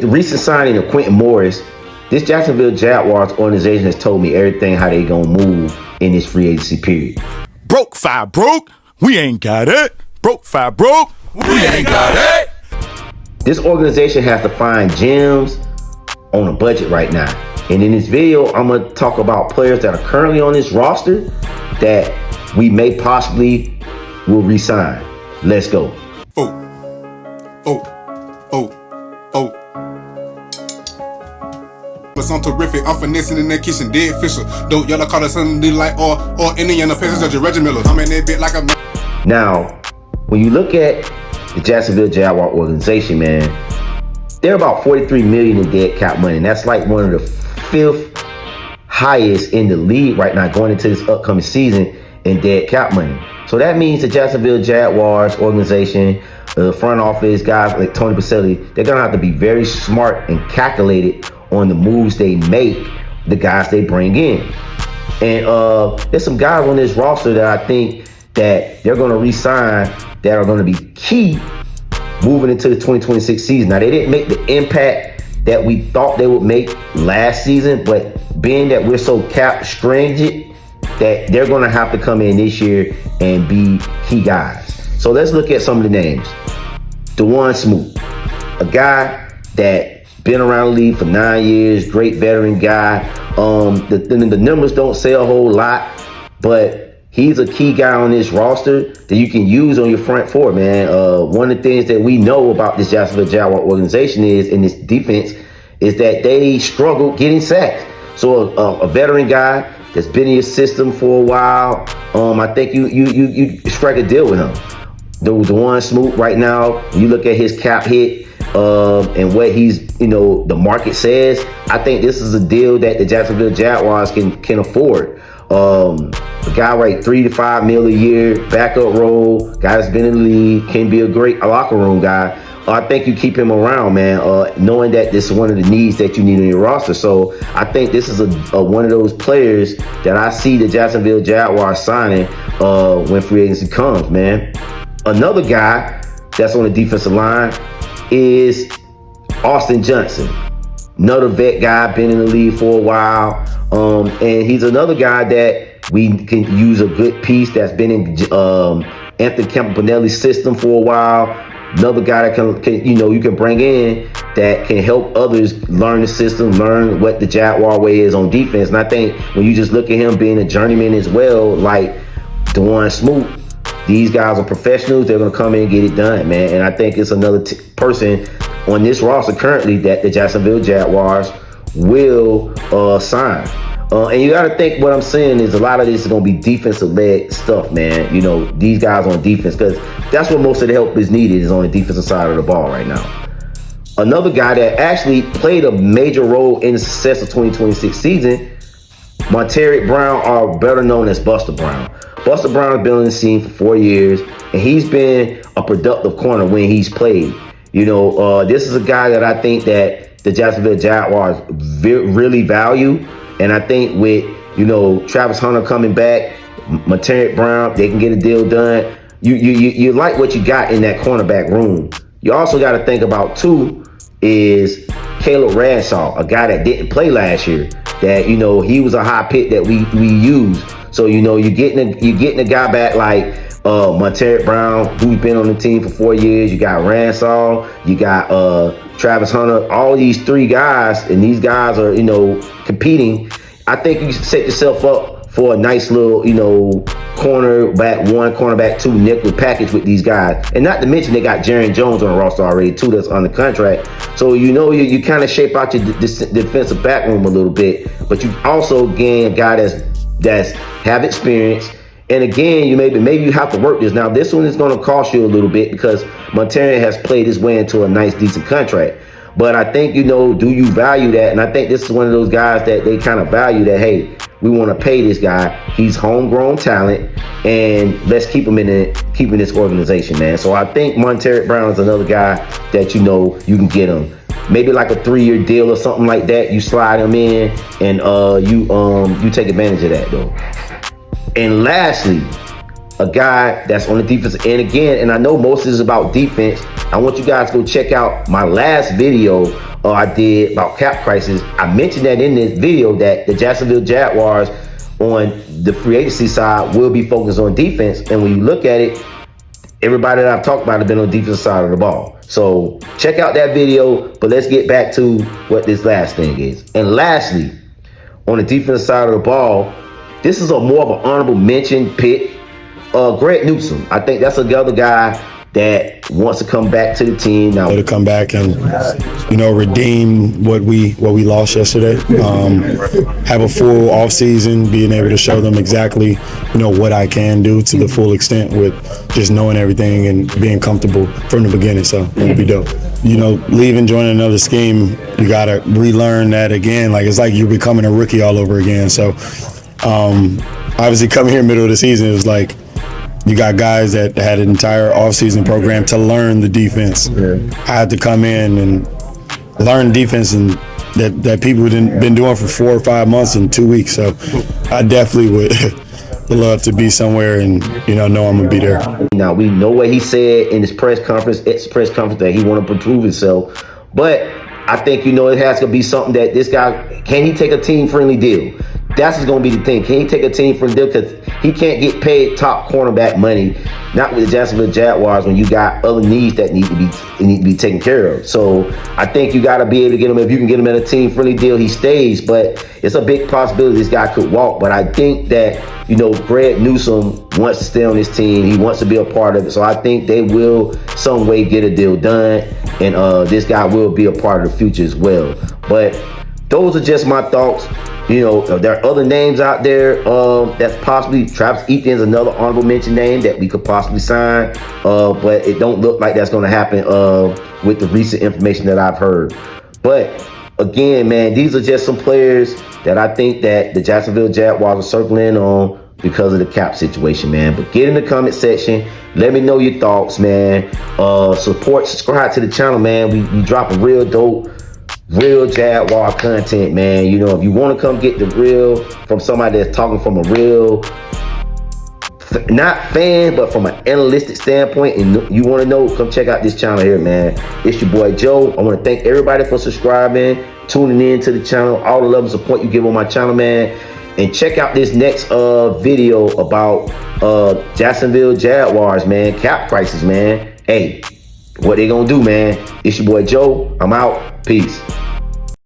with the recent signing of Quentin Morris, this Jacksonville Jaguars organization has told me everything how they gonna move in this free agency period. Broke 5 broke, we ain't got it. Broke 5 broke, we ain't got it. This organization has to find gems on a budget right now. And in this video, I'm gonna talk about players that are currently on this roster that we may possibly will re-sign. Let's go. I'm terrific, I'm finessing in that kitchen, dead Fisher. Don't y'all call it something like or Indiana Pacers or Reggie Miller. I'm in that bit like a. Now, when you look at the Jacksonville Jaguar organization, man, they're about $43 million in dead cap money. And that's like one of the 5th highest in the league right now going into this upcoming season in dead cap money. So that means the Jacksonville Jaguars organization, the front office guys like Tony Baselli, they're gonna have to be very smart and calculated on the moves they make, the guys they bring in. And there's some guys on this roster that I think that they're gonna re-sign that are gonna be key moving into the 2026 season. Now, they didn't make the impact that we thought they would make last season, but being that we're so cap stringent, that they're gonna have to come in this year and be key guys. So let's look at some of the names. DUUUVAL, a guy that been around the league for 9 years, great veteran guy. The numbers don't say a whole lot, but he's a key guy on this roster that you can use on your front four, man. One of the things that we know about this Jacksonville Jaguar organization is, in this defense, is that they struggle getting sacks. So a veteran guy that's been in your system for a while, I think you strike a deal with him. DUUUVAL right now, you look at his cap hit, and what he's, the market says, I think this is a deal that the Jacksonville Jaguars can afford. A guy like $3 to $5 million a year, backup role, guy that's been in the league, can be a great locker room guy. I think you keep him around, man, knowing that this is one of the needs that you need on your roster. So I think this is one of those players that I see the Jacksonville Jaguars signing when free agency comes, man. Another guy that's on the defensive line is Austin Johnson, another vet guy, been in the league for a while, and he's another guy that we can use a good piece that's been in Anthony Campanelli's system for a while. Another guy that can you can bring in that can help others learn the system, learn what the Jaguar way is on defense. And I think when you just look at him being a journeyman as well, like DUUUVAL, these guys are professionals. They're going to come in and get it done, man. And I think it's another person on this roster currently that the Jacksonville Jaguars will sign. And you got to think what I'm saying is a lot of this is going to be defensive-led stuff, man. These guys on defense, because that's where most of the help is needed, is on the defensive side of the ball right now. Another guy that actually played a major role in the success of 2026 season, Montaric Brown, or better known as Buster Brown. Buster Brown has been on the scene for 4 years, and he's been a productive corner when he's played. This is a guy that I think that the Jacksonville Jaguars really value, and I think with Travis Hunter coming back, Montaric Brown, they can get a deal done. You like what you got in that cornerback room. You also got to think about too is Caleb Ranshaw, a guy that didn't play last year. That he was a high pick that we used. So you're getting a guy back like Montaric Brown, who's been on the team for 4 years. You got Ranshaw, you got Travis Hunter, all these 3 guys, and these guys are competing. I think you set yourself up for a nice little cornerback 1, cornerback 2 nickel package with these guys. And not to mention they got Jaron Jones on the roster already too, that's under contract. So you kind of shape out your defensive back room a little bit, but you also gain a guy that's have experience. And again, maybe you have to work this. Now, this one is going to cost you a little bit because Montaric has played his way into a nice, decent contract. But I think, do you value that? And I think this is one of those guys that they kind of value that, hey, we want to pay this guy. He's homegrown talent, and let's keep him in this organization, man. So I think Montaric Brown is another guy that you can get him. Maybe like a 3-year deal or something like that. You slide him in, and you take advantage of that, though. And lastly, a guy that's on the defense. And again, and I know most of this is about defense. I want you guys to go check out my last video I did about cap crisis. I mentioned that in this video that the Jacksonville Jaguars on the free agency side will be focused on defense. And when you look at it, everybody that I've talked about has been on the defensive side of the ball. So check out that video, but let's get back to what this last thing is. And lastly, on the defensive side of the ball, this is a more of an honorable mention pick. Greg Newsome. I think that's another guy that wants to come back to the team now. To come back and, redeem what we lost yesterday. Have a full offseason, being able to show them exactly, what I can do to the full extent with just knowing everything and being comfortable from the beginning. So it'll be dope. Leaving, joining another scheme, you got to relearn that again. It's like you're becoming a rookie all over again. So obviously coming here middle of the season, it was like, you got guys that had an entire offseason program to learn the defense. Yeah. I had to come in and learn defense and that people had been doing for 4 or 5 months in 2 weeks. So I definitely would love to be somewhere and know I'm gonna be there. Now we know what he said in his press conference, that he want to prove himself. But I think it has to be something that this guy, can he take a team-friendly deal? That's what's going to be the thing. Can he take a team-friendly deal? Because he can't get paid top cornerback money, not with the Jacksonville Jaguars, when you got other needs that need to be taken care of. So I think you got to be able to get him. If you can get him at a team-friendly deal, he stays. But it's a big possibility this guy could walk. But I think that, Greg Newsome wants to stay on this team. He wants to be a part of it. So I think they will some way get a deal done. And this guy will be a part of the future as well. But those are just my thoughts. There are other names out there that's possibly Travis Etienne's another honorable mention name that we could possibly sign, but it don't look like that's going to happen with the recent information that I've heard. But again, man, these are just some players that I think that the Jacksonville Jaguars are circling on because of the cap situation, man. But get in the comment section. Let me know your thoughts, man. Subscribe to the channel, man. We drop a real dope, real Jaguar content, man. If you want to come get the real from somebody that's talking from a real, not fan, but from an analytic standpoint, and you want to know, come check out this channel here, man. It's your boy Joe. I want to thank everybody for subscribing, tuning in to the channel, all the love and support you give on my channel, man. And check out this next video about Jacksonville Jaguars, man. Cap crisis, man. Hey, what they gonna do, man? It's your boy Joe. I'm out. Peace.